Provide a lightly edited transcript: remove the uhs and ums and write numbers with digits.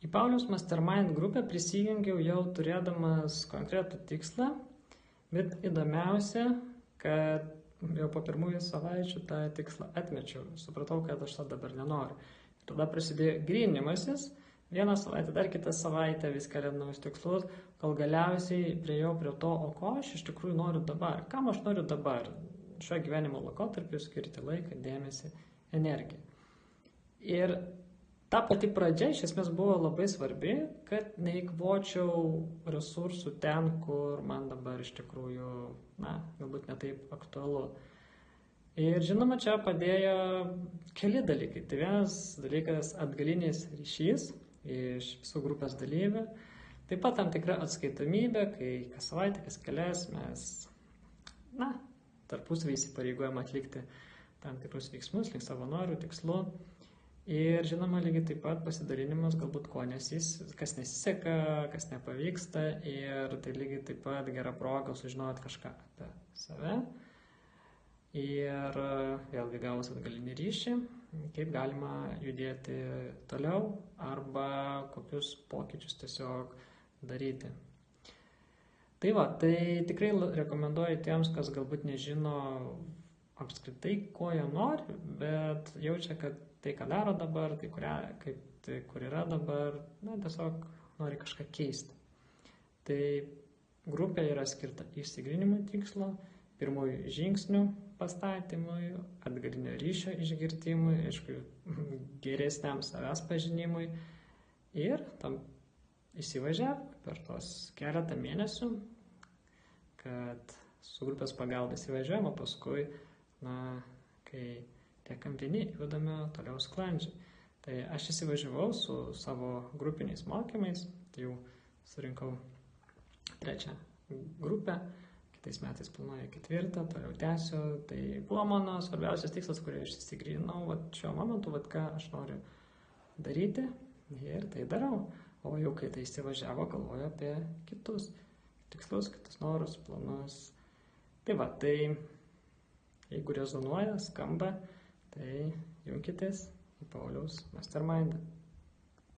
Į Pauliaus Mastermind grupę prisijungiau jau turėdamas konkretų tikslą, bet įdomiausia, kad jau po pirmųjų savaičių tą tikslą atmečiau. Supratau, kad aš tą dabar nenoriu. Ir tada prasidėjo grinimasis, vieną savaitę, dar kitą savaitę, vis keliant naujus tikslus, kol galiausiai priejau prie to, o ko aš iš tikrųjų noriu dabar, kam aš noriu dabar, šio gyvenimo laikotarpiu skirti laiką, dėmesį, energiją. Ir ta pati pradžia iš esmės buvo labai svarbi, kad neįkvočiau resursų ten, kur man dabar iš tikrųjų, galbūt netaip aktualu. Ir žinoma, čia padėjo keli dalykai. Tai vienas dalykas - atgalinis ryšys iš visų grupės dalyvių. Taip pat tam tikra atskaitomybė, kai kas savaitę, kas kelias mes, tarpusavį įsipareigojame atlikti tam tikrus veiksmus, link savanorių tikslų. Ir žinoma, lygiai taip pat pasidalinimas galbūt kas nesiseka, kas nepavyksta, ir tai lygiai taip pat gera proga sužinoti kažką apie save. Ir vėlgi gavus atgalinį ryšį, kaip galima judėti toliau arba kokius pokyčius tiesiog daryti. Tai tikrai rekomenduoju tiems, kas galbūt nežino apskritai, ko jie nori, bet jaučia, kad tai, ką daro dabar, kur yra dabar, tiesiog nori kažką keisti. Tai grupė yra skirta išsigryninimui tikslo, pirmųjų žingsnių pastatymui, atgalinio ryšio išgirtimui, aišku, geresniam savęs pažinimui ir tam įsivažiavimui per tos keletą mėnesių, kad su grupės pagalba įsivažiuojama, paskui, kai tiekam vieni, judame toliau sklandžiai. Tai aš įsivažiavau su savo grupiniais mokymais, tai jau surinkau 3 grupę, kitais metais planuoju 4, toliau tęsiu. Tai buvo mano svarbiausias tikslas, kurį aš įsigryninau šiuo momentu, ką aš noriu daryti, ir tai darau. O jau kai tai įsivažiavo, galvoju apie kitus tikslus, kitus norus, planus. Tai jeigu rezonuoja, skamba, tai junkitės į Pauliaus Mastermindą.